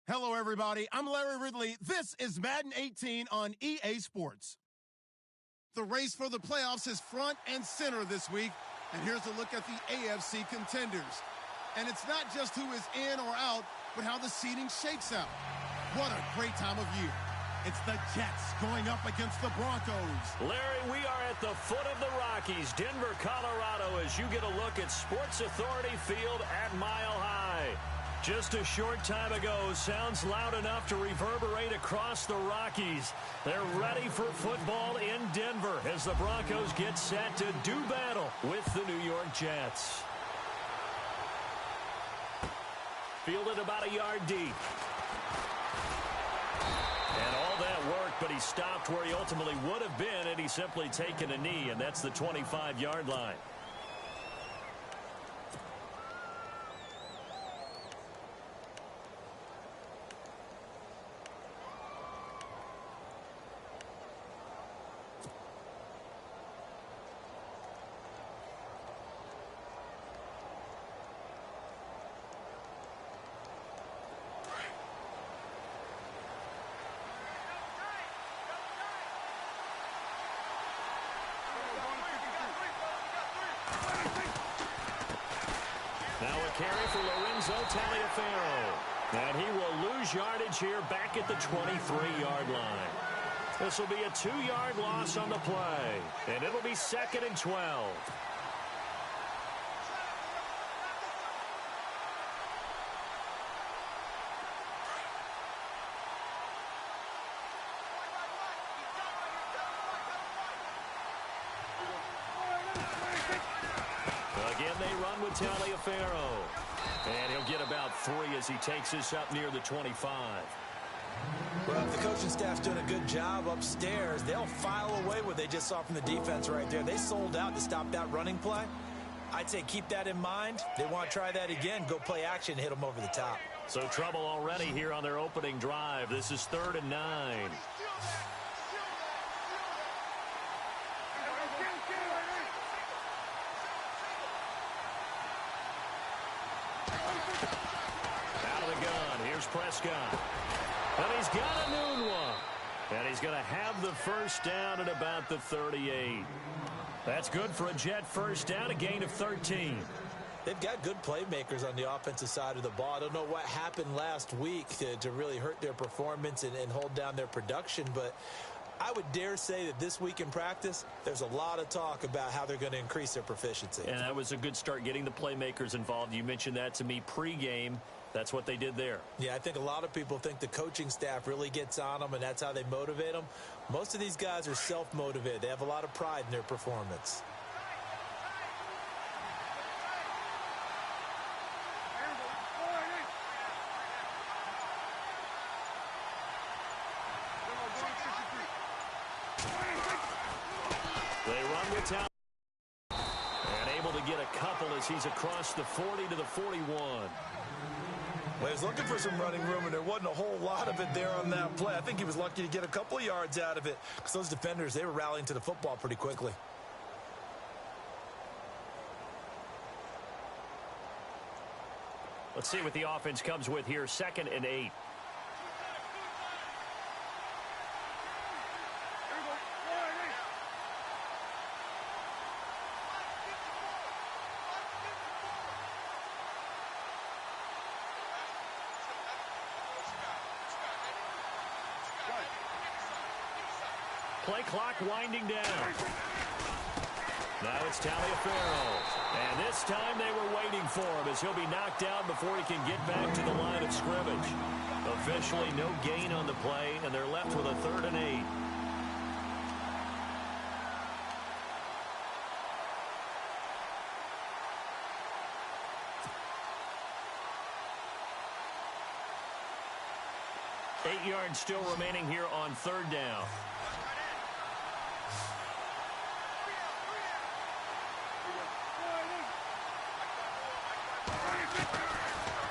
Hello, everybody. I'm Larry Ridley. This is Madden 18 on EA Sports. The race for the playoffs is front and center this week, and here's a look at the AFC contenders. And it's not just who is in or out, but how the seeding shakes out. What a great time of year. It's the Jets going up against the Broncos. Larry, we are at the foot of the Rockies, Denver, Colorado, as you get a look at Sports Authority Field at Mile High. Just a short time ago, sounds loud enough to reverberate across the Rockies. They're ready for football in Denver as the Broncos get set to do battle with the New York Jets. Fielded about a yard deep. And all that worked, but he stopped where he ultimately would have been had he simply taken a knee, and that's the 25-yard line. Now a carry for Lorenzo Taliaferro. And he will lose yardage here back at the 23-yard line. This will be a 2-yard loss on the play. And it'll be 2nd and 12. Again, they run with Taliaferro. And he'll get about 3 as he takes this up near the 25. Well, if the coaching staff's doing a good job upstairs, they'll file away what they just saw from the defense right there. They sold out to stop that running play. I'd say keep that in mind. They want to try that again, go play action, hit them over the top. So trouble already here on their opening drive. This is 3rd and 9. Prescott. And he's got a noon one. And he's going to have the first down at about the 38. That's good for a Jet first down, a gain of 13. They've got good playmakers on the offensive side of the ball. I don't know what happened last week to really hurt their performance and hold down their production, but I would dare say that this week in practice, there's a lot of talk about how they're going to increase their proficiency. And that was a good start, getting the playmakers involved. You mentioned that to me pregame. That's what they did there. Yeah, I think a lot of people think the coaching staff really gets on them, and that's how they motivate them. Most of these guys are self-motivated. They have a lot of pride in their performance. They run with talent. And able to get a couple as he's across the 40 to the 41. Well, he was looking for some running room, and there wasn't a whole lot of it there on that play. I think he was lucky to get a couple of yards out of it because those defenders, they were rallying to the football pretty quickly. Let's see what the offense comes with here. 2nd and 8. Play clock winding down. Now it's Taliaferro. And this time they were waiting for him as he'll be knocked down before he can get back to the line of scrimmage. Officially no gain on the play, and they're left with a 3rd and 8. Eight yards still remaining here on 3rd down.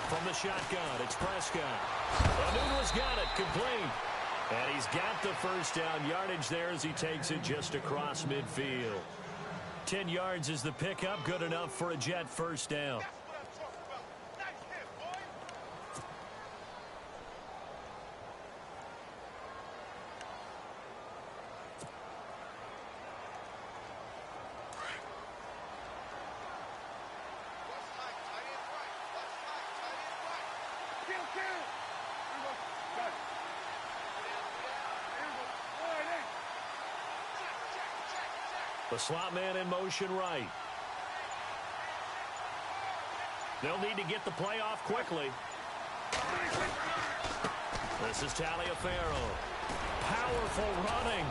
From the shotgun, it's Prescott. Anunua's got it, complete. And he's got the first down yardage there as he takes it just across midfield. 10 yards is the pickup, good enough for a Jet first down. The slot man in motion right. They'll need to get the play off quickly. This is Taliaferro. Powerful running.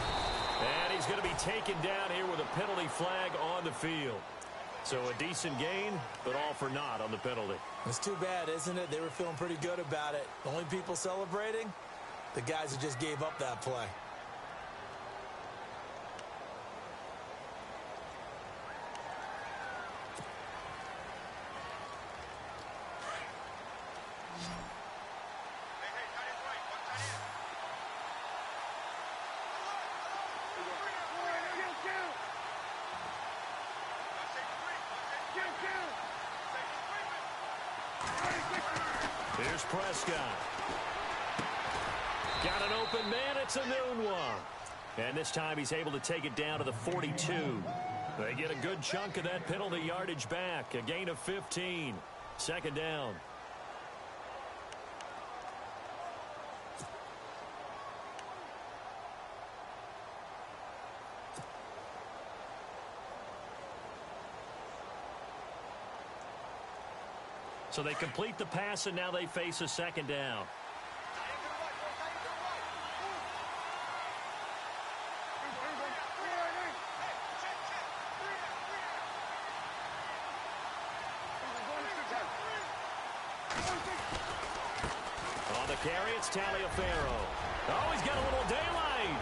And he's going to be taken down here with a penalty flag on the field. So a decent gain, but all for naught on the penalty. It's too bad, isn't it? They were feeling pretty good about it. The only people celebrating, the guys who just gave up that play. Here's Prescott. Got an open man. It's a noon one. And this time he's able to take it down to the 42. They get a good chunk of that penalty yardage back. A gain of 15. Second down. So they complete the pass, and now they face a second down. On the carry, it's Taliaferro. Oh, he's got a little daylight.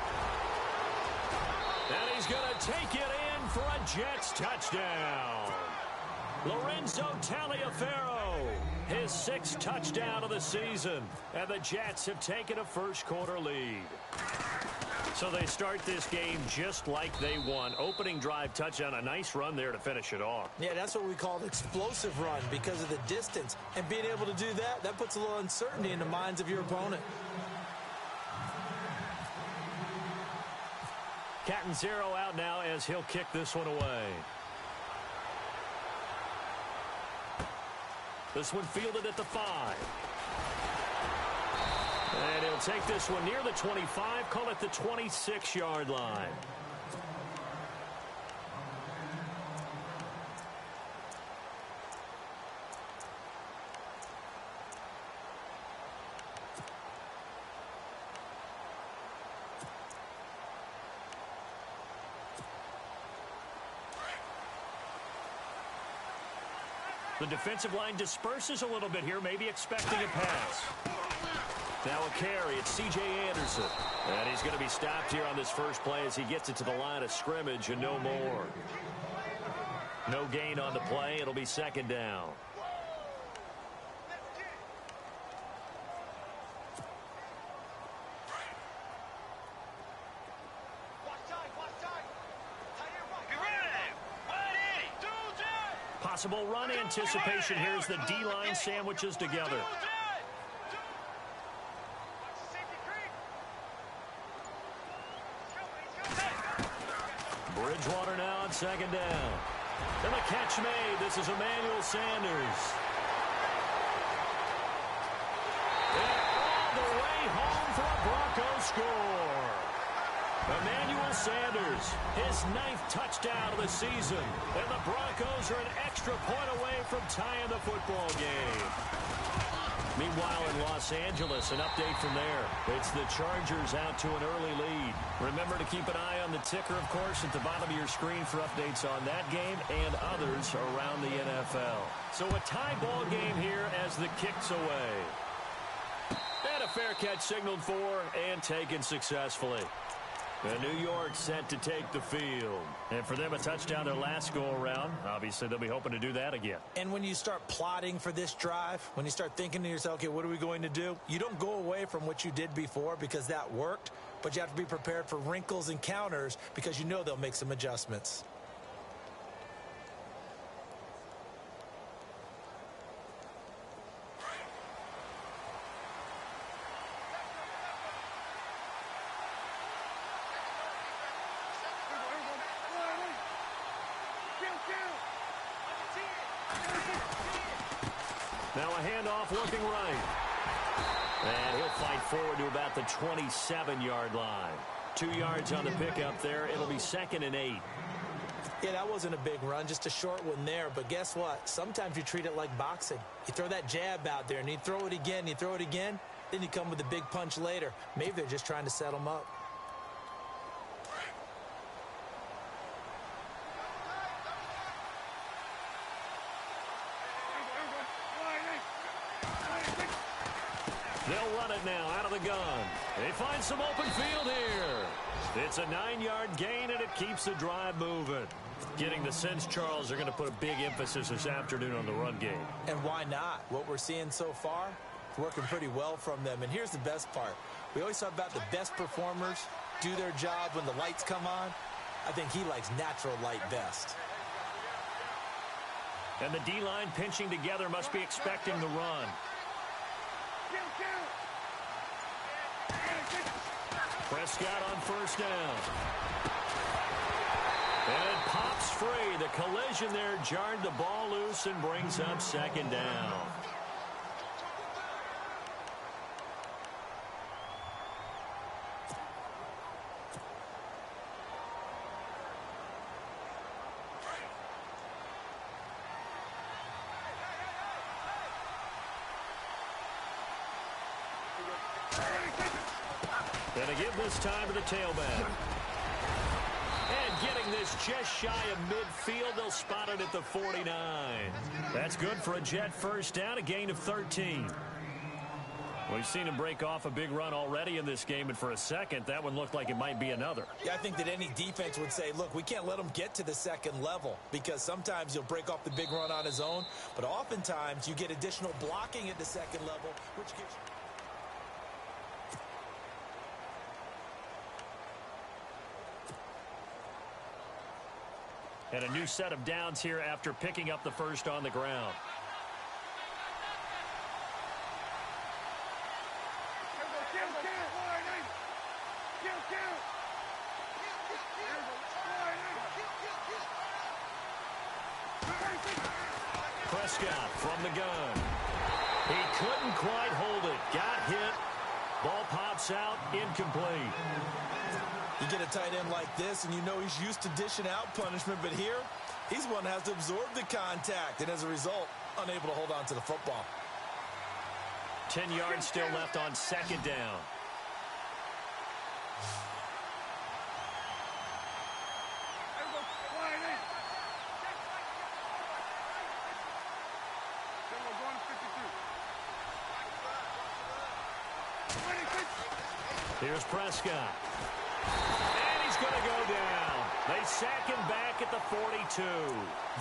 And he's going to take it in for a Jets touchdown. Lorenzo Taliaferro, his 6th touchdown of the season, and the Jets have taken a first-quarter lead. So they start this game just like they won. Opening drive touchdown, a nice run there to finish it off. Yeah, that's what we call an explosive run because of the distance. And being able to do that, that puts a little uncertainty in the minds of your opponent. Cat and zero out now as he'll kick this one away. This one fielded at the 5. And he'll take this one near the 25, call it the 26-yard line. The defensive line disperses a little bit here, maybe expecting a pass. Now a carry, it's C.J. Anderson. And he's going to be stopped here on this first play as he gets it to the line of scrimmage and no more. No gain on the play. It'll be second down. Possible run anticipation. Here's the D-line sandwiches together. Bridgewater now on second down. And the catch made. This is Emmanuel Sanders. And all the way home for a Broncos score. Emmanuel Sanders, his 9th touchdown of the season. And the Broncos are an extra point away from tying the football game. Meanwhile, in Los Angeles, an update from there. It's the Chargers out to an early lead. Remember to keep an eye on the ticker, of course, at the bottom of your screen for updates on that game and others around the NFL. So a tie ball game here as the kick's away. And a fair catch signaled for and taken successfully. And New York set to take the field. And for them, a touchdown their last go-around. Obviously, they'll be hoping to do that again. And when you start plotting for this drive, when you start thinking to yourself, okay, what are we going to do? You don't go away from what you did before because that worked, but you have to be prepared for wrinkles and counters because you know they'll make some adjustments. Now a handoff looking right. And he'll fight forward to about the 27-yard line. 2 yards on the pickup there. It'll be 2nd and 8. Yeah, that wasn't a big run, just a short one there. But guess what? Sometimes you treat it like boxing. You throw that jab out there, and you throw it again, you throw it again, then you come with a big punch later. Maybe they're just trying to set him up. They'll run it now out of the gun. They find some open field here. It's a 9-yard gain, and it keeps the drive moving. Getting the sense, Charles, are going to put a big emphasis this afternoon on the run game. And why not? What we're seeing so far, it's working pretty well from them. And here's the best part. We always talk about the best performers do their job when the lights come on. I think he likes natural light best. And the D-line pinching together must be expecting the run. Prescott on first down. And it pops free. The collision there jarred the ball loose and brings up 2nd down. Gonna give this time to the tailback. And getting this just shy of midfield, they'll spot it at the 49. That's good for a Jet first down, a gain of 13. We've seen him break off a big run already in this game, and for a second, that one looked like it might be another. Yeah, I think that any defense would say, look, we can't let him get to the 2nd level, because sometimes he'll break off the big run on his own, but oftentimes you get additional blocking at the 2nd level, which gives you... And a new set of downs here after picking up the first on the ground. Prescott from the gun. He couldn't quite hold it. Got hit. Ball pops out. Incomplete. You get a tight end like this, and you know he's used to dishing out punishment, but here, he's one that has to absorb the contact, and as a result, unable to hold on to the football. 10 yards still left on 2nd down. Here's Prescott. And he's going to go down. They sack him back at the 42.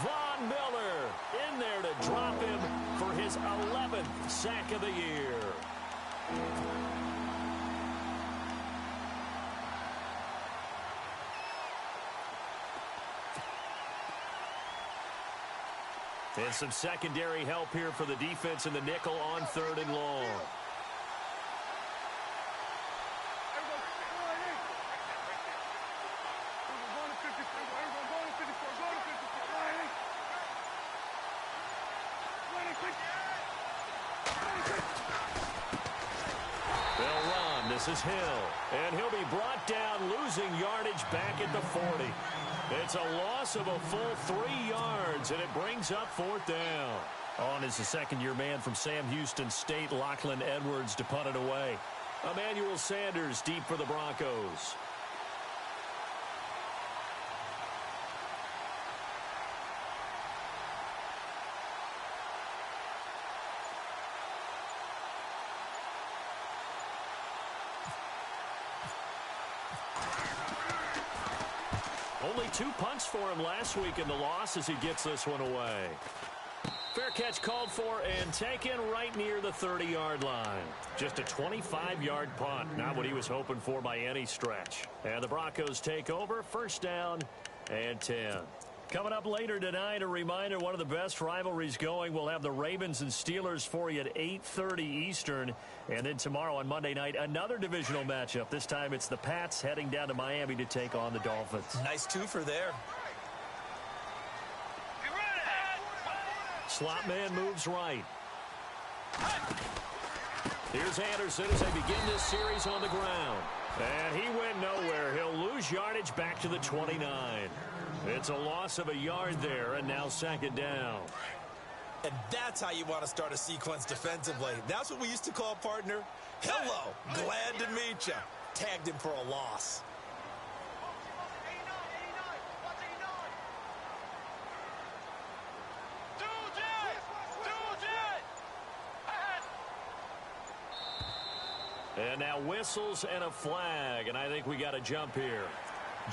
Von Miller in there to drop him for his 11th sack of the year. And some secondary help here for the defense in the nickel on 3rd and long. This is Hill, and he'll be brought down, losing yardage back at the 40. It's a loss of a full 3 yards, and it brings up 4th down. On is the 2nd-year man from Sam Houston State, Lachlan Edwards, to punt it away. Emmanuel Sanders deep for the Broncos. Only 2 punts for him last week in the loss as he gets this one away. Fair catch called for and taken right near the 30-yard line. Just a 25-yard punt, not what he was hoping for by any stretch. And the Broncos take over, 1st down and 10. Coming up later tonight, a reminder, one of the best rivalries going. We'll have the Ravens and Steelers for you at 8:30 Eastern. And then tomorrow on Monday night, another divisional matchup. This time it's the Pats heading down to Miami to take on the Dolphins. Nice twofer there. Slot man moves right. Here's Anderson as they begin this series on the ground. And he went nowhere. He'll lose yardage back to the 29. It's a loss of a yard there, and now second down. And that's how you want to start a sequence defensively. That's what we used to call partner. Hello, glad to meet you. Tagged him for a loss. And now whistles and a flag, and I think we got a jump here.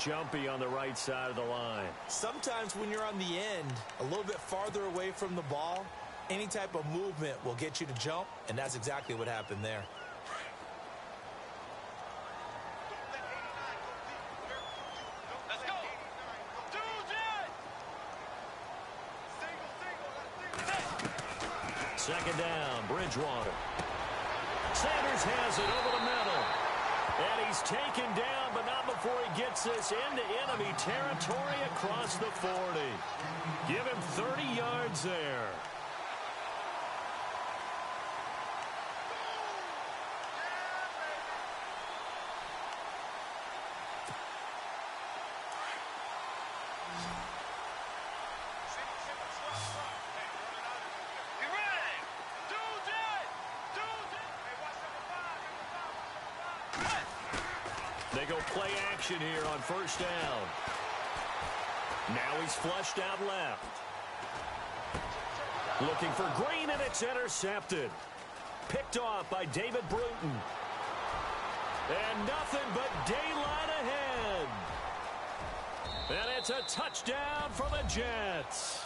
Jumpy on the right side of the line. Sometimes when you're on the end, a little bit farther away from the ball, any type of movement will get you to jump, and that's exactly what happened there. Second down, Bridgewater. Sanders has it over the middle. And he's taken down, but not before he gets this into enemy territory across the 40. Give him 30 yards there. They go play action here on first down. Now he's flushed out left. Looking for Green, and it's intercepted. Picked off by David Bruton. And nothing but daylight ahead. And it's a touchdown for the Jets.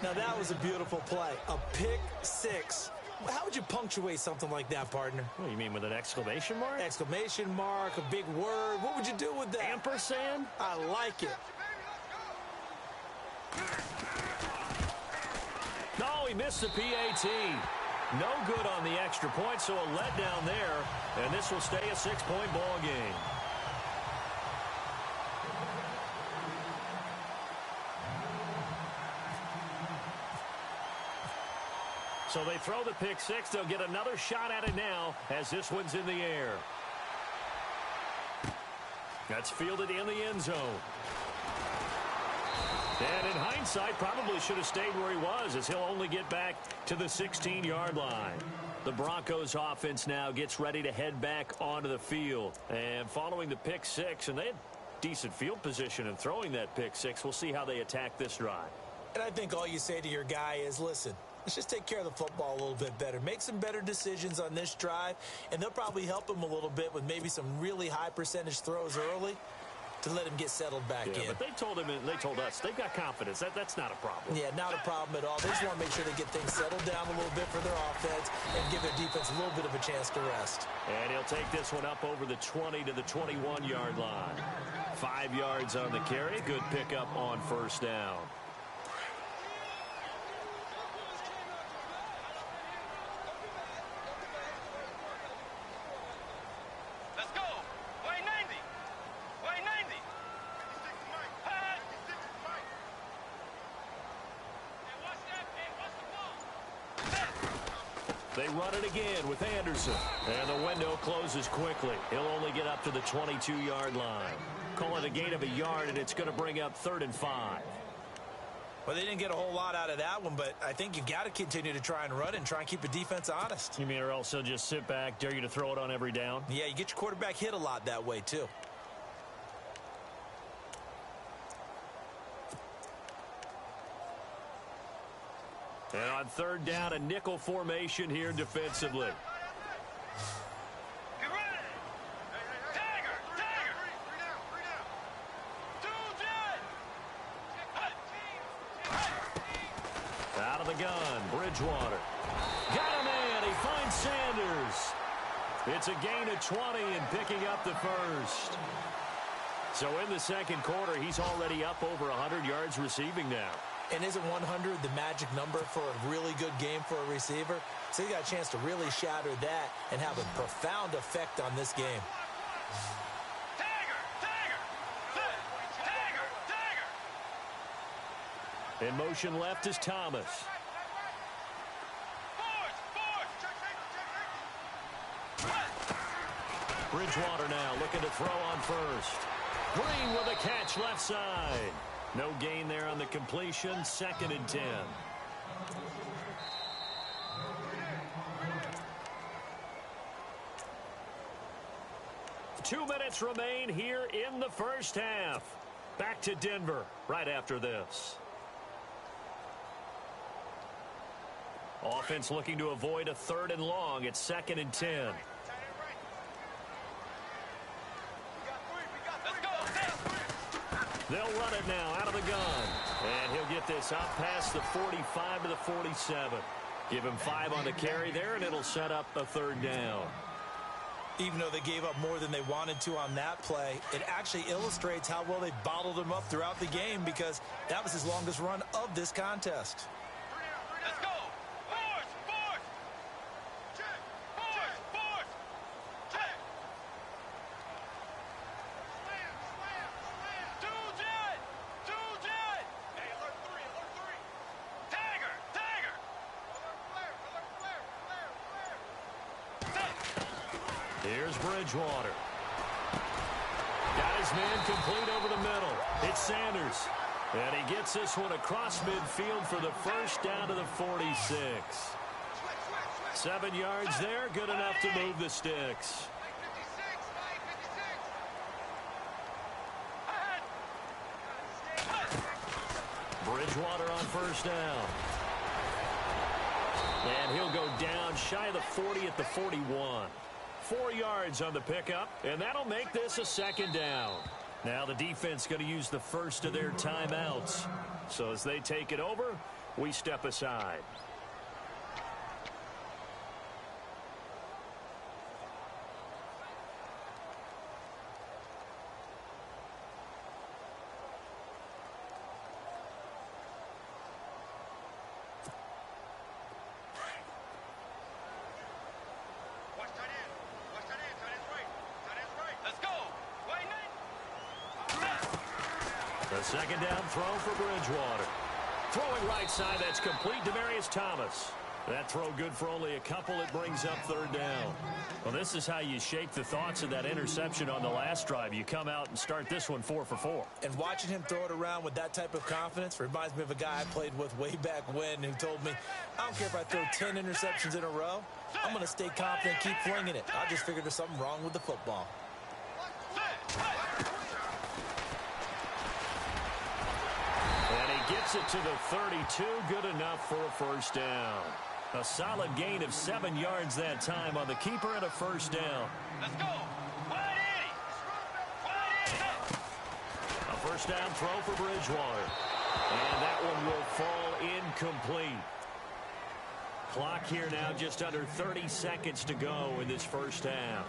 Now that was a beautiful play. A pick six. How would you punctuate something like that, partner? What do you mean, with an exclamation mark? Exclamation mark, a big word. What would you do with that? Ampersand? I like it. No, he missed the PAT. No good on the extra point, so a letdown there. And this will stay a 6-point ball game. So they throw the pick six. They'll get another shot at it now as this one's in the air. That's fielded in the end zone. And in hindsight, probably should have stayed where he was, as he'll only get back to the 16-yard line. The Broncos offense now gets ready to head back onto the field. And following the pick six, and they had decent field position in throwing that pick six. We'll see how they attack this drive. And I think all you say to your guy is, listen, let's just take care of the football a little bit better. Make some better decisions on this drive, and they'll probably help him a little bit with maybe some really high percentage throws early to let him get settled back in. But they told him, and they told us, they've got confidence. That's not a problem. Yeah, not a problem at all. They just want to make sure they get things settled down a little bit for their offense and give their defense a little bit of a chance to rest. And he'll take this one up over the 20 to the 21-yard line. 5 yards on the carry. Good pickup on first down. They run it again with Anderson. And the window closes quickly. He'll only get up to the 22-yard line. Call it a gain of a yard, and it's going to bring up 3rd and 5. Well, they didn't get a whole lot out of that one, but I think you got to continue to try and run and try and keep the defense honest. You mean, or else they'll just sit back, dare you to throw it on every down? Yeah, you get your quarterback hit a lot that way, too. And on 3rd down, a nickel formation here defensively. Out of the gun, Bridgewater. Got a man, he finds Sanders. It's a gain of 20 and picking up the first. So in the second quarter, he's already up over 100 yards receiving now. And isn't 100 the magic number for a really good game for a receiver? So he got a chance to really shatter that and have a profound effect on this game. In motion left is Thomas. Bridgewater now looking to throw on first. Green with a catch left side. No gain there on the completion. 2nd and 10. Two minutes remain here in the first half. Back to Denver right after this. Offense looking to avoid a 3rd and long. It's 2nd and 10. They'll run it now out of the gun. And he'll get this out past the 45 to the 47. Give him 5 on the carry there, and it'll set up a 3rd down. Even though they gave up more than they wanted to on that play, it actually illustrates how well they bottled him up throughout the game, because that was his longest run of this contest. Let's go! Force! Force! Check! Force! Force! Check! Slam! Slam! Slam! Two jet! Two jet! Hey, alert 3! Alert 3! Tiger! Tiger! Alert flare! Alert flare! Flare! Flare! Here's Bridgewater. Got his man complete over the middle. It's Sanders. And he gets this one across midfield for the first down to the 46. 7 yards there, good enough to move the sticks. Bridgewater on first down. And he'll go down shy of the 40 at the 41. 4 yards on the pickup, and that'll make this a 2nd down. Now the defense going to use the first of their timeouts. So as they take it over, we step aside. The 2nd down throw for Bridgewater. Throwing right side, that's complete to Demarius Thomas. That throw good for only a couple. It brings up 3rd down. Well, this is how you shake the thoughts of that interception on the last drive. You come out and start this one 4 for 4. And watching him throw it around with that type of confidence reminds me of a guy I played with way back when who told me, I don't care if I throw 10 interceptions in a row. I'm going to stay confident, keep flinging it. I just figured there's something wrong with the football. Gets it to the 32, good enough for a first down. A solid gain of 7 yards that time on the keeper and a first down. Let's go! 180! 180! A first down throw for Bridgewater. And that one will fall incomplete. Clock here now just under 30 seconds to go in this first half.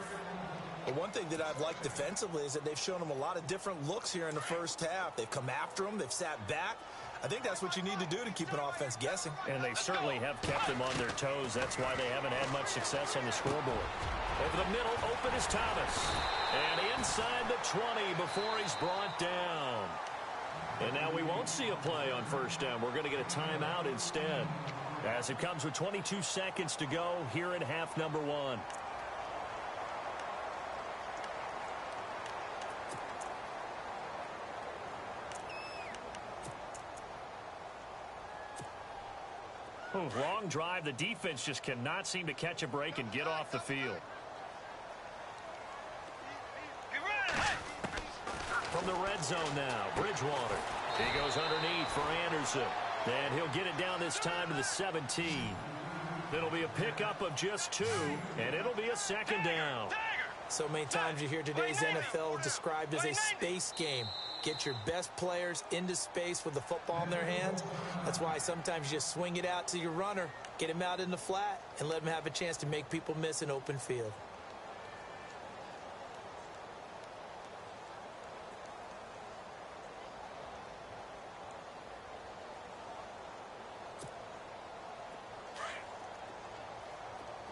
But one thing that I've liked defensively is that they've shown them a lot of different looks here in the first half. They've come after them. They've sat back. I think that's what you need to do to keep an offense guessing. And they certainly have kept them on their toes. That's why they haven't had much success on the scoreboard. Over the middle, open is Thomas. And inside the 20 before he's brought down. And now we won't see a play on first down. We're going to get a timeout instead. As it comes with 22 seconds to go here in half number 1. Long drive. The defense just cannot seem to catch a break and get off the field. From the red zone now, Bridgewater. He goes underneath for Anderson. And he'll get it down this time to the 17. It'll be a pickup of just 2, and it'll be a 2nd down. So many times you hear today's NFL described as a space game. Get your best players into space with the football in their hands. That's why sometimes you just swing it out to your runner, get him out in the flat, and let him have a chance to make people miss an open field.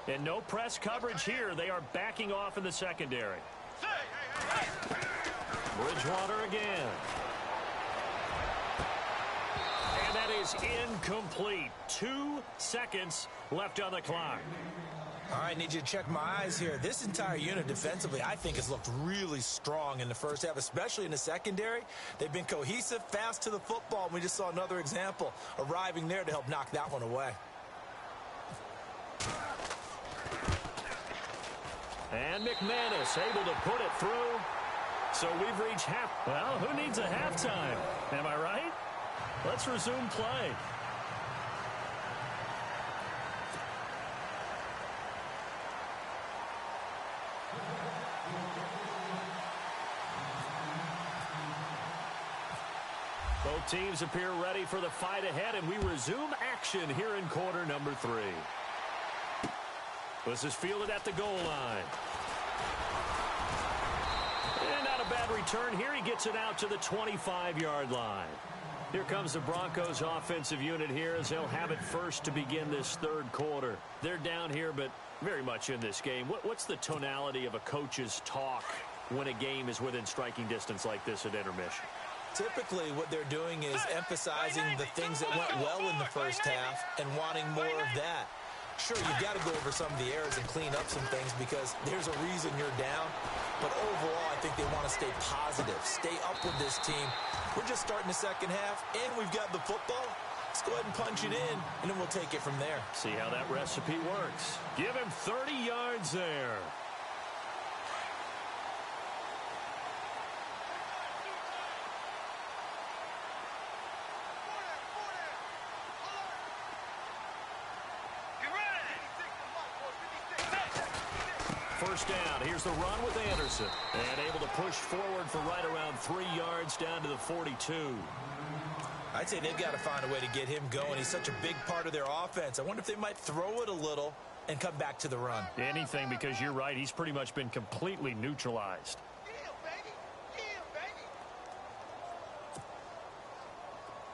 And no press coverage here. They are backing off in the secondary. Bridgewater again. And that is incomplete. 2 seconds left on the clock. All right, need you to check my eyes here. This entire unit defensively, I think, has looked really strong in the first half, especially in the secondary. They've been cohesive, fast to the football, and we just saw another example arriving there to help knock that one away. And McManus able to put it through. So we've reached half. Well, who needs a halftime? Am I right? Let's resume play. Both teams appear ready for the fight ahead, and we resume action here in quarter number 3. This is fielded at the goal line. And not a bad return here. He gets it out to the 25-yard line. Here comes the Broncos offensive unit here as they'll have it first to begin this third quarter. They're down here, but very much in this game. What's the tonality of a coach's talk when a game is within striking distance like this at intermission? Typically, what they're doing is emphasizing the things that went well in the first half and wanting more of that. Sure, you've got to go over some of the errors and clean up some things because there's a reason you're down. But overall, I think they want to stay positive, stay up with this team. We're just starting the second half, and we've got the football. Let's go ahead and punch it in, and then we'll take it from there. See how that recipe works. Give him 30 yards there. First down. Here's the run with Anderson. And able to push forward for right around 3 yards down to the 42. I'd say they've got to find a way to get him going. He's such a big part of their offense. I wonder if they might throw it a little and come back to the run. Anything, because you're right. He's pretty much been completely neutralized.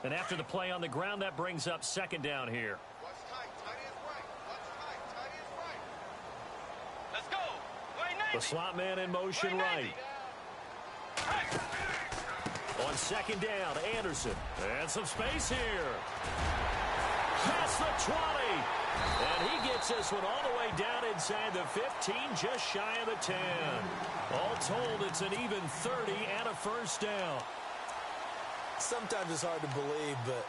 And after the play on the ground, that brings up second down here. The slot man in motion right. On second down, Anderson. And some space here. Past the 20. And he gets this one all the way down inside the 15, just shy of the 10. All told, it's an even 30 and a first down. Sometimes it's hard to believe, but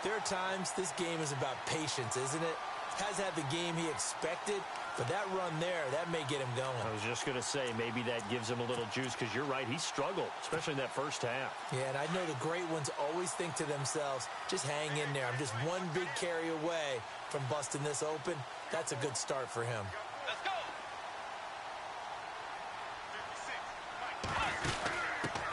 there are times this game is about patience, isn't it? Has had the game he expected, but that run there, that may get him going. I was just going to say, maybe that gives him a little juice, because you're right, he struggled, especially in that first half. Yeah, and I know the great ones always think to themselves, just hang in there. I'm just one big carry away from busting this open. That's a good start for him. Let's go.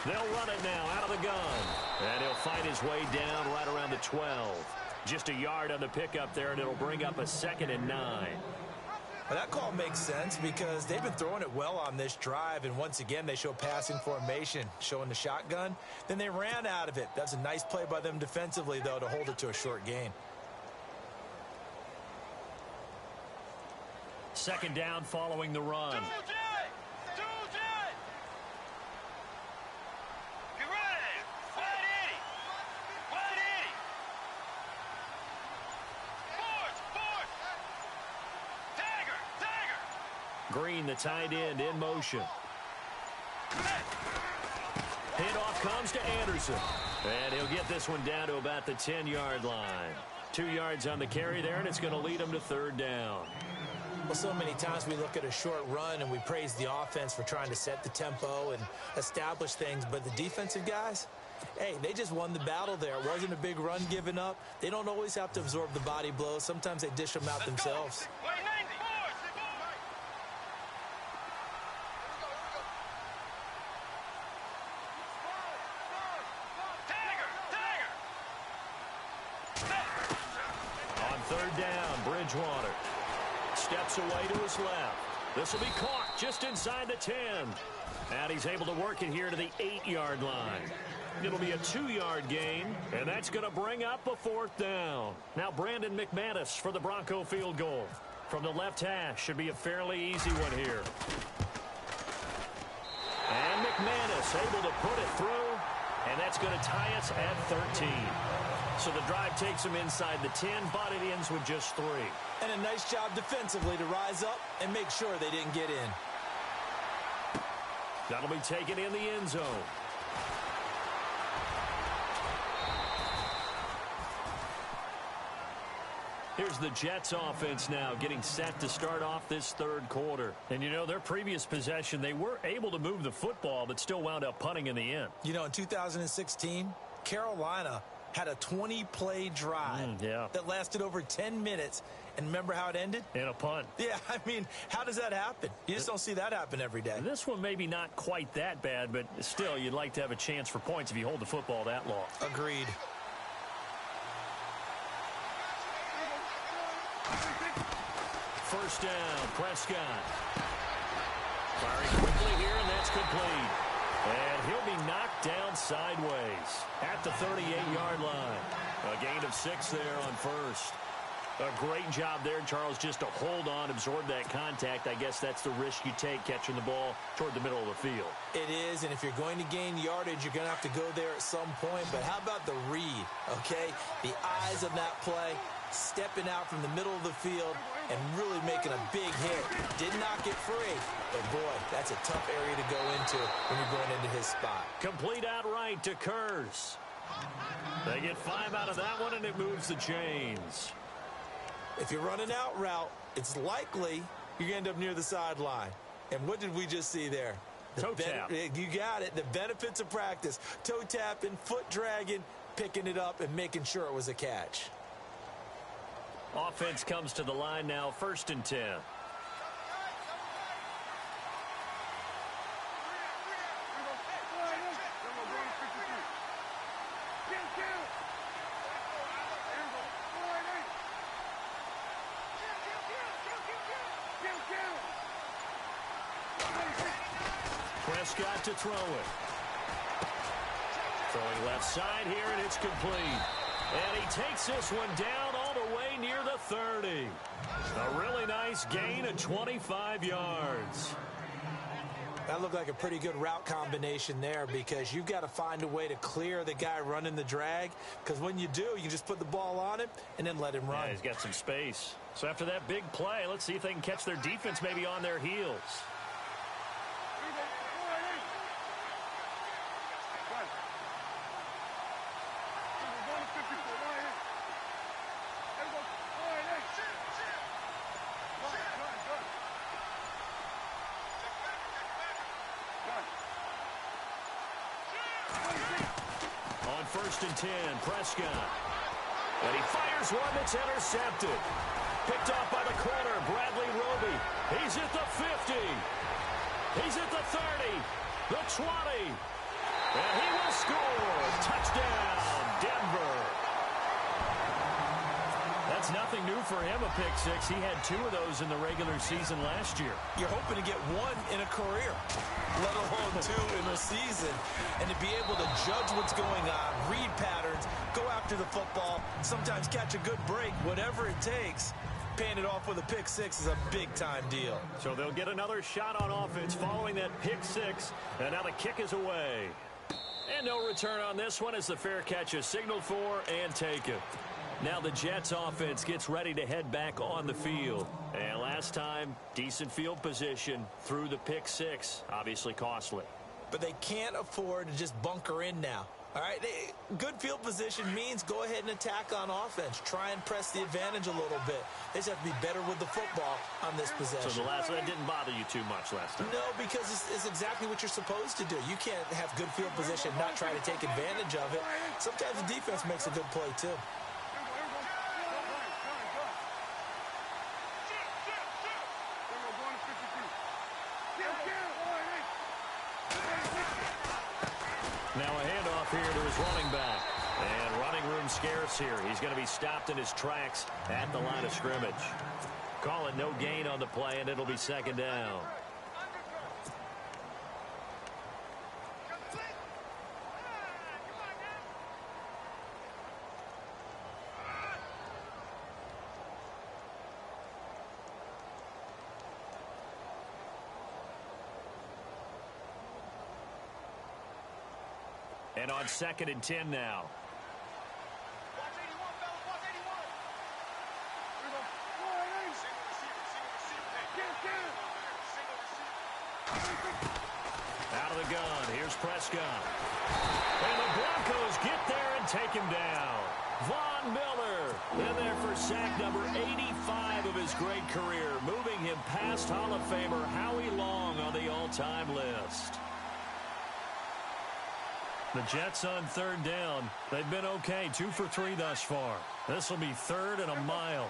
They'll run it now out of the gun. And he'll fight his way down right around the 12. Just a yard on the pickup there, and it'll bring up a 2nd and 9. Well, that call makes sense because they've been throwing it well on this drive, and once again they show passing formation, showing the shotgun. Then they ran out of it. That's a nice play by them defensively, though, to hold it to a short gain. Second down following the run. Green, the tight end, in motion. Handoff comes to Anderson. And he'll get this one down to about the 10-yard line. 2 yards on the carry there, and it's going to lead him to third down. Well, so many times we look at a short run and we praise the offense for trying to set the tempo and establish things, but the defensive guys, hey, they just won the battle there. It wasn't a big run given up. They don't always have to absorb the body blows. Sometimes they dish them out themselves. Bridgewater steps away to his left. This will be caught just inside the 10. And he's able to work it here to the 8-yard line. It'll be a 2-yard gain, and that's going to bring up a 4th down. Now Brandon McManus for the Bronco field goal. From the left hash, should be a fairly easy one here. And McManus able to put it through, and that's going to tie us at 13. So the drive takes them inside the 10, but it ends with just 3. And a nice job defensively to rise up and make sure they didn't get in. That'll be taken in the end zone. Here's the Jets offense now getting set to start off this third quarter. And, you know, their previous possession, they were able to move the football, but still wound up punting in the end. You know, in 2016, Carolina had a 20-play drive that lasted over 10 minutes. And remember how it ended? In a punt. Yeah, I mean, how does that happen? You just don't see that happen every day. This one maybe not quite that bad, but still, you'd like to have a chance for points if you hold the football that long. Agreed. First down, Prescott. Firing quickly here, and that's complete. And he'll be knocked down sideways at the 38-yard line. A gain of 6 there on first. A great job there, Charles, just to hold on, absorb that contact. I guess that's the risk you take catching the ball toward the middle of the field. It is, and if you're going to gain yardage, you're going to have to go there at some point. But how about the read, okay? The eyes of that play, stepping out from the middle of the field and really making a big hit. Did not get free, but boy, that's a tough area to go into when you're going into his spot. Complete outright to Kurz. They get 5 out of that one, and it moves the chains. If you're running out route, it's likely you're going to end up near the sideline. And what did we just see there? Toe tap. You got it. The benefits of practice. Toe tapping, foot dragging, picking it up, and making sure it was a catch. Offense comes to the line now, 1st and 10. Prescott to throw it. Throwing left side here, and it's complete. And he takes this one down all the way near the 30. A really nice gain of 25 yards. That looked like a pretty good route combination there because you've got to find a way to clear the guy running the drag, because when you do, you just put the ball on him and then let him run. Yeah, he's got some space. So after that big play, let's see if they can catch their defense maybe on their heels. On 1st and 10, Prescott. And he fires one that's intercepted. Picked off by the corner, Bradley Roby. He's at the 50. He's at the 30, the 20. And he will score. Touchdown, Denver. That's nothing new for him, a pick six. He had 2 of those in the regular season last year. You're hoping to get 1 in a career, let alone 2 in a season. And to be able to judge what's going on, read patterns, go after the football, sometimes catch a good break, whatever it takes, paying it off with a pick six is a big-time deal. So they'll get another shot on offense following that pick six. And now the kick is away. And no return on this one as the fair catch is signaled for and taken. Now the Jets offense gets ready to head back on the field. And last time, decent field position through the pick six. Obviously costly. But they can't afford to just bunker in now. All right, good field position means go ahead and attack on offense. Try and press the advantage a little bit. They just have to be better with the football on this possession. So the last one didn't bother you too much last time? No, because it's exactly what you're supposed to do. You can't have good field position, not try to take advantage of it. Sometimes the defense makes a good play, too. Now a handoff here to his running back. And running room scarce here. He's going to be stopped in his tracks at the line of scrimmage. Call it no gain on the play, and it'll be 2nd down. And on 2nd and 10 now. shotgun. Here's Prescott. And the Broncos get there and take him down. Von Miller in there for sack number 85 of his great career, moving him past Hall of Famer Howie Long on the all-time list. The Jets on third down. They've been okay, 2 for 3 thus far. This will be third and a mile.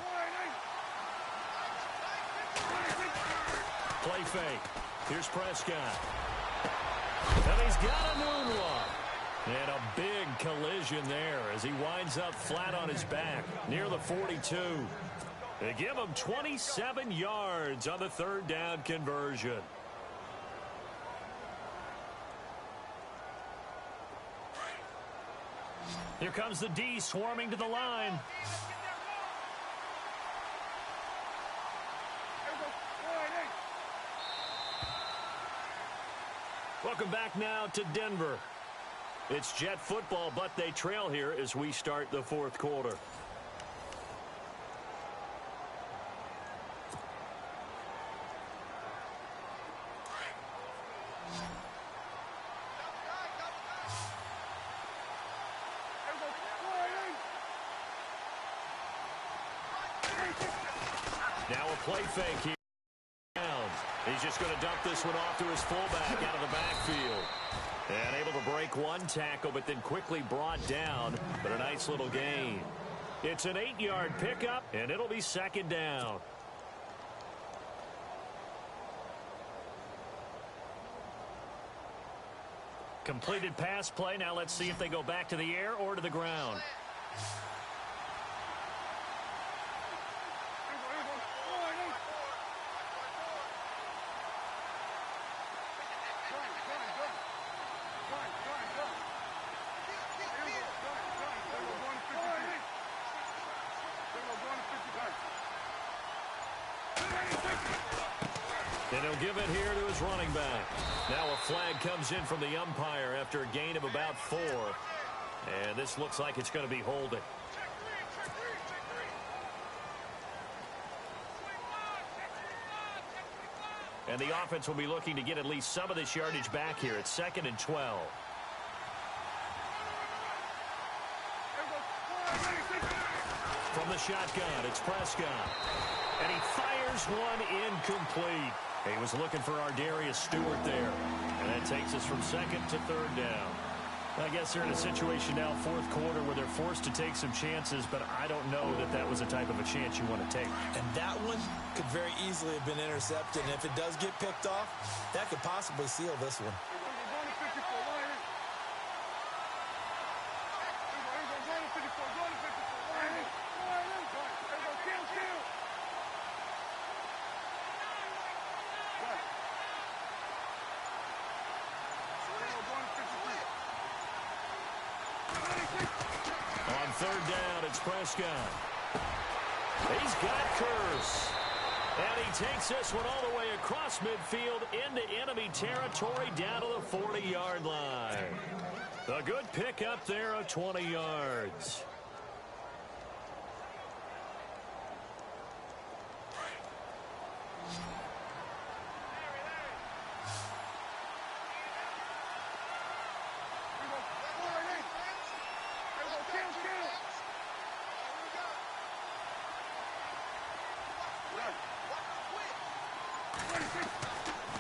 Play fake. Here's Prescott. And he's got a moonwalk. And a big collision there as he winds up flat on his back near the 42. They give him 27 yards on the third down conversion. Here comes the D swarming to the line. Welcome back now to Denver. It's Jet football, but they trail here as we start the fourth quarter. Now a play fake here. He's just going to dump this one off to his fullback out of the backfield. And able to break one tackle, but then quickly brought down. But a nice little gain. It's an 8-yard pickup, and it'll be second down. Completed pass play. Now let's see if they go back to the air or to the ground. And he'll give it here to his running back. Now a flag comes in from the umpire after a gain of about 4. And this looks like it's going to be holding. And the offense will be looking to get at least some of this yardage back here. It's 2nd and 12. From the shotgun, it's Prescott. And he fires one incomplete. He was looking for Ardarius Stewart there. And that takes us from 2nd to 3rd down. I guess they're in a situation now, fourth quarter, where they're forced to take some chances, but I don't know that that was the type of a chance you want to take. And that one could very easily have been intercepted. And if it does get picked off, that could possibly seal this one. Third down, it's Prescott. He's got Curse. And he takes this one all the way across midfield into enemy territory down to the 40-yard line. A good pick up there of 20 yards.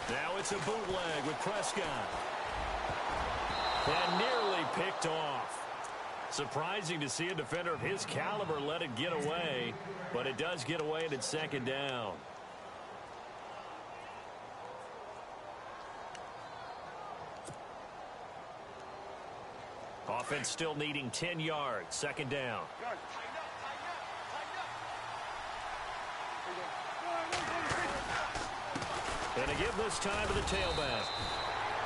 Now it's a bootleg with Prescott. And nearly picked off. Surprising to see a defender of his caliber let it get away, but it does get away and it's 2nd down. Offense still needing 10 yards, 2nd down. And to give this time to the tailback.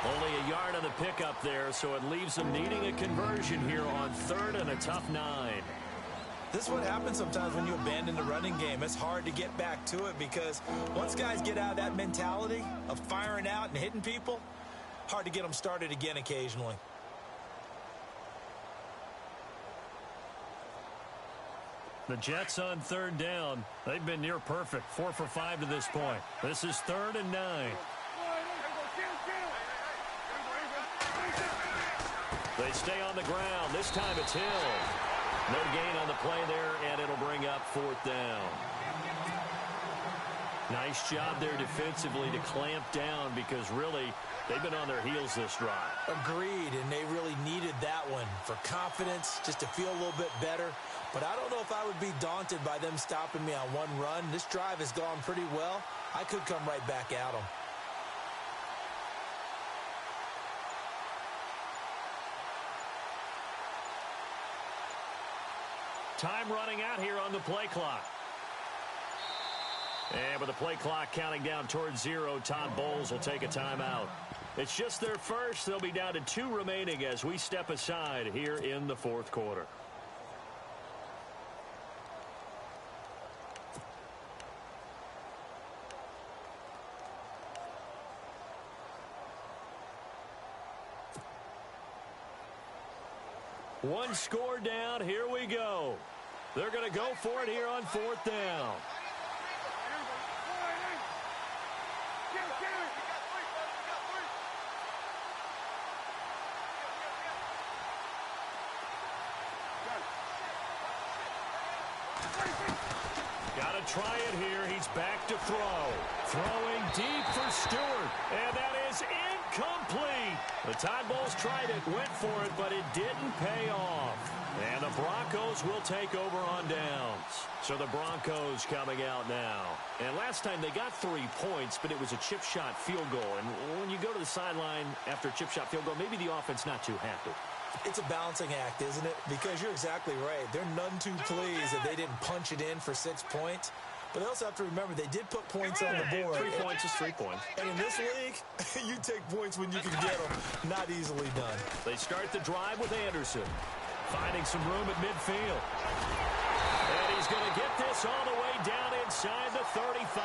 Only a yard on the pickup there, so it leaves them needing a conversion here on 3rd and a tough 9. This is what happens sometimes when you abandon the running game. It's hard to get back to it because once guys get out of that mentality of firing out and hitting people, hard to get them started again occasionally. The Jets on 3rd down. They've been near perfect, 4 for 5 to this point. This is 3rd and 9. They stay on the ground. This time it's Hill. No gain on the play there, and it'll bring up 4th down. Nice job there defensively to clamp down because really they've been on their heels this drive. Agreed, and they really needed that one for confidence, just to feel a little bit better. But I don't know if I would be daunted by them stopping me on one run. This drive has gone pretty well. I could come right back at them. Time running out here on the play clock. And with the play clock counting down towards 0, Todd Bowles will take a timeout. It's just their first. They'll be down to 2 remaining as we step aside here in the 4th quarter. One score down. Here we go. They're going to go for it here on 4th down. Got to try it here. He's back to throw. Throwing deep for Stewart. And that is incomplete. The Todd Bowles tried it, went for it, but it didn't pay off. And the Broncos will take over on downs. So the Broncos coming out now. And last time they got 3 points, but it was a chip shot field goal. And when you go to the sideline after a chip shot field goal, maybe the offense not too happy. It's a balancing act, isn't it? Because you're exactly right. They're none too pleased that they didn't punch it in for 6 points. But they also have to remember they did put points on the board. 3 points is 3 points. And in this league, you take points when you can get them. Not easily done. They start the drive with Anderson. Finding some room at midfield. And he's going to get this all the way down inside the 35.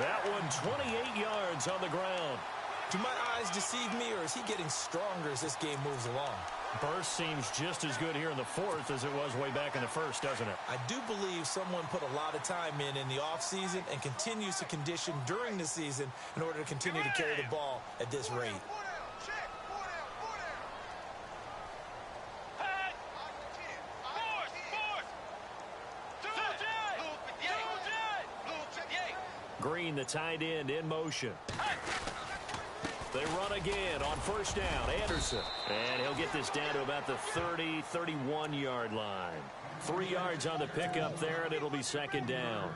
That one 28 yards on the ground. Do my eyes deceive me, or is he getting stronger as this game moves along? Burst seems just as good here in the 4th as it was way back in the 1st, doesn't it? I do believe someone put a lot of time in the offseason and continues to condition during the season in order to continue to carry the ball at this rate. Green, the tight end, in motion. They run again on 1st down. Anderson. And he'll get this down to about the 30, 31-yard line. 3 yards on the pickup there, and it'll be 2nd down.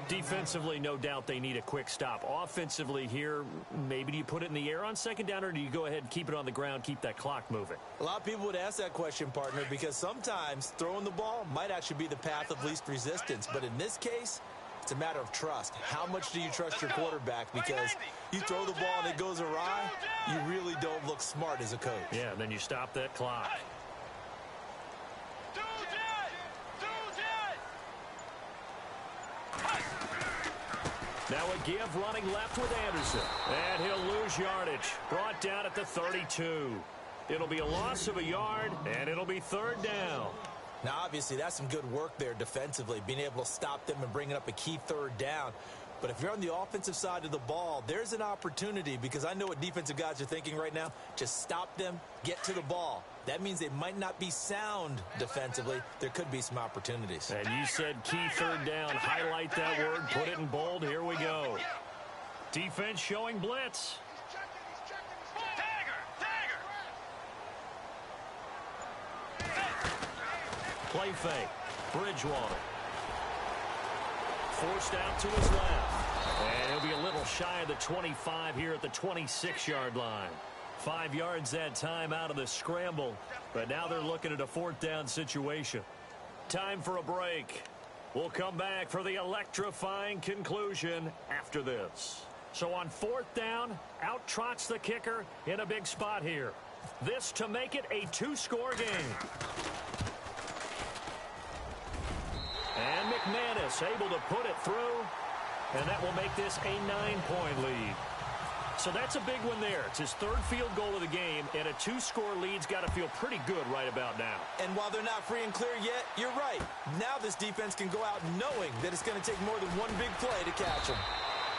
Defensively, no doubt they need a quick stop. Offensively here, maybe do you put it in the air on 2nd down, or do you go ahead and keep it on the ground, keep that clock moving? A lot of people would ask that question, partner, because sometimes throwing the ball might actually be the path of least resistance. But in this case, it's a matter of trust. How much do you trust your quarterback? Because you throw the ball and it goes awry, you really don't look smart as a coach. Yeah, and then you stop that clock. Now a give running left with Anderson. And he'll lose yardage. Brought down at the 32. It'll be a loss of a yard, and it'll be 3rd down. Now, obviously, that's some good work there defensively, being able to stop them and bringing up a key 3rd down. But if you're on the offensive side of the ball, there's an opportunity, because I know what defensive guys are thinking right now. Just stop them, get to the ball. That means they might not be sound defensively. There could be some opportunities. And you said key 3rd down. Highlight that word. Put it in bold. Here we go. Defense showing blitz. Play fake. Bridgewater. Forced out to his left. And he'll be a little shy of the 25 here at the 26-yard line. 5 yards that time out of the scramble. But now they're looking at a 4th down situation. Time for a break. We'll come back for the electrifying conclusion after this. So on 4th down, out trots the kicker in a big spot here. This to make it a 2-score game. And McManus able to put it through, and that will make this a 9-point lead. So that's a big one there. It's his 3rd field goal of the game, and a 2-score lead's got to feel pretty good right about now. And while they're not free and clear yet, you're right. Now this defense can go out knowing that it's going to take more than one big play to catch him.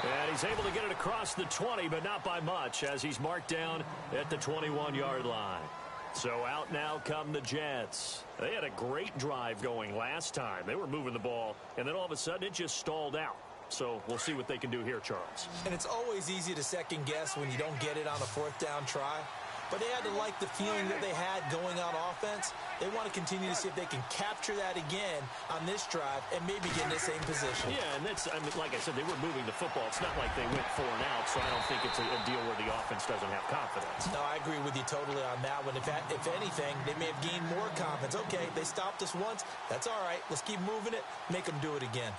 And he's able to get it across the 20, but not by much, as he's marked down at the 21-yard line. So out now come the Jets. They had a great drive going last time. They were moving the ball, and then all of a sudden it just stalled out. So we'll see what they can do here, Charles. And it's always easy to second guess when you don't get it on a fourth down try. But they had to like the feeling that they had going on offense. They want to continue to see if they can capture that again on this drive and maybe get in the same position. Yeah, and that's, I mean, like I said, they were moving the football. It's not like they went 4 and out, so I don't think it's a deal where the offense doesn't have confidence. No, I agree with you totally on that one. If anything, they may have gained more confidence. Okay, they stopped us once. That's all right. Let's keep moving it. Make them do it again.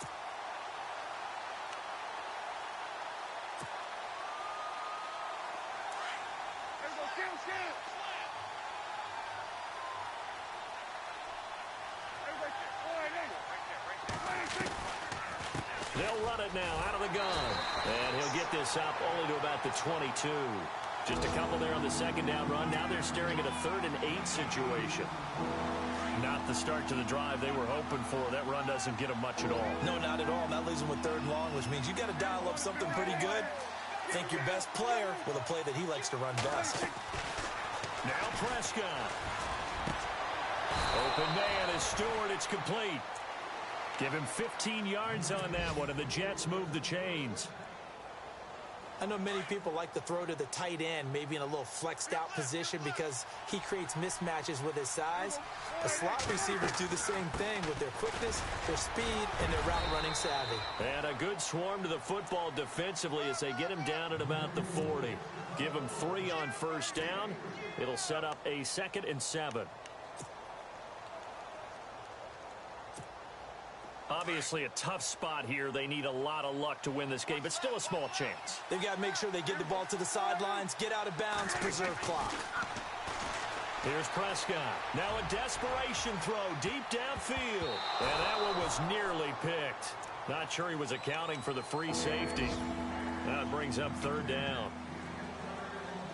They'll run it now out of the gun. And he'll get this up only to about the 22. Just a couple there on the second down run. Now they're staring at a 3rd and 8 situation. Not the start to the drive they were hoping for. That run doesn't get them much at all. No, not at all. And that leaves them with 3rd and long, which means you got to dial up something pretty good. Think your best player with a play that he likes to run best. Now Prescott. Open man is Stewart. It's complete. Give him 15 yards on that one, and the Jets move the chains. I know many people like to throw to the tight end, maybe in a little flexed out position because he creates mismatches with his size. The slot receivers do the same thing with their quickness, their speed, and their route running savvy. And a good swarm to the football defensively as they get him down at about the 40. Give him 3 on first down. It'll set up a 2nd and 7. Obviously a tough spot here. They need a lot of luck to win this game, but still a small chance. They've got to make sure they get the ball to the sidelines, get out of bounds, preserve clock. Here's Prescott. Now a desperation throw deep downfield. And that one was nearly picked. Not sure he was accounting for the free safety. Now it brings up 3rd down.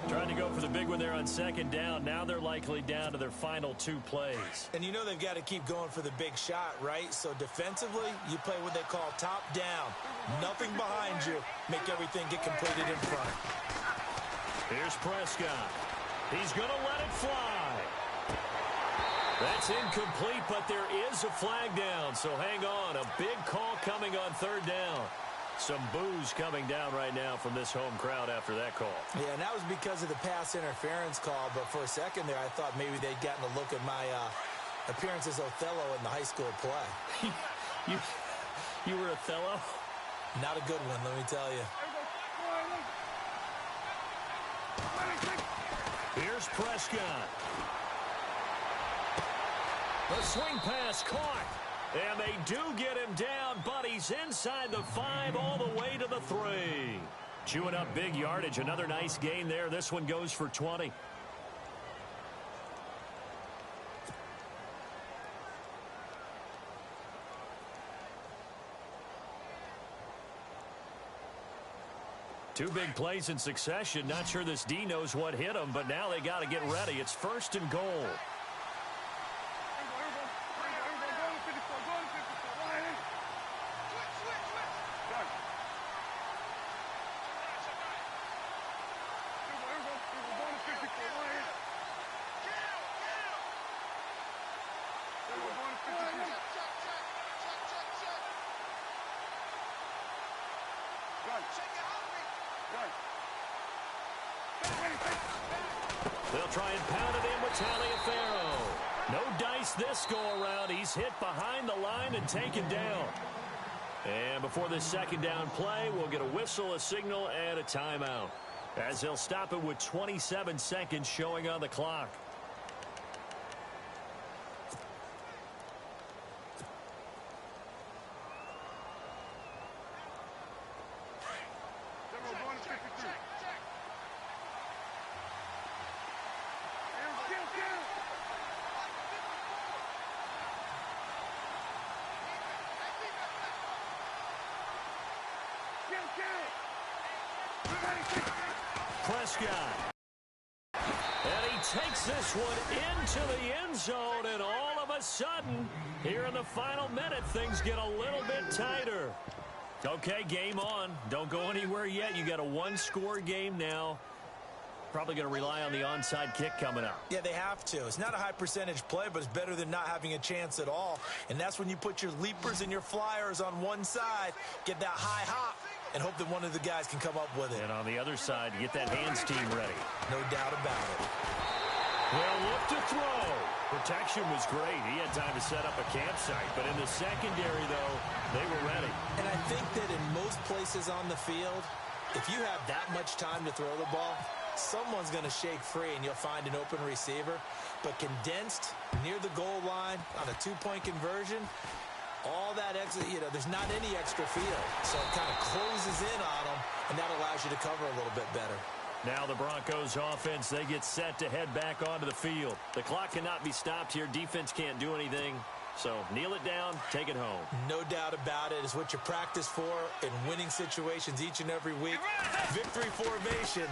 Trying to go for the big one there on 2nd down. Now they're likely down to their final 2 plays. And you know they've got to keep going for the big shot, right? So defensively, you play what they call top down. Nothing behind you. Make everything get completed in front. Here's Prescott. He's going to let it fly. That's incomplete, but there is a flag down. So hang on. A big call coming on 3rd down. Some boos coming down right now from this home crowd after that call. Yeah, and that was because of the pass interference call. But for a second there, I thought maybe they'd gotten a look at my appearance as Othello in the high school play. You were Othello? Not a good one, let me tell you. Here's Prescott. The swing pass caught. And they do get him down, but he's inside the 5 all the way to the 3. Chewing up big yardage. Another nice gain there. This one goes for 20. Two big plays in succession. Not sure this D knows what hit him, but now they got to get ready. It's 1st and goal. They'll try and pound it in with Taliaferro. No dice this go-around. He's hit behind the line and taken down. And before this 2nd down play, we'll get a whistle, a signal, and a timeout, as they'll stop it with 27 seconds showing on the clock. Prescott. And he takes this one into the end zone, and all of a sudden, here in the final minute, things get a little bit tighter. Okay, game on. Don't go anywhere yet. You got a 1-score game now. Probably going to rely on the onside kick coming up. Yeah, they have to. It's not a high percentage play, but it's better than not having a chance at all. And that's when you put your leapers and your flyers on one side, get that high hop, and hope that one of the guys can come up with it. And on the other side, get that hands team ready. No doubt about it. They'll look to throw. Protection was great. He had time to set up a campsite. But in the secondary, though, they were ready. And I think that in most places on the field, if you have that much time to throw the ball, someone's going to shake free and you'll find an open receiver. But condensed near the goal line on a two-point conversion, all that extra, there's not any extra field. So it kind of closes in on them, and that allows you to cover a little bit better. Now the Broncos offense, they get set to head back onto the field. The clock cannot be stopped here. Defense can't do anything. So kneel it down, take it home. No doubt about it. It's what you practice for in winning situations each and every week. Victory formation.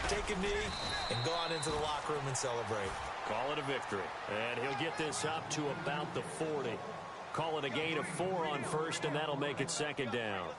Take a knee and go on into the locker room and celebrate. Call it a victory. And he'll get this up to about the 40. Call it a gain of 4 on first, and that'll make it second down.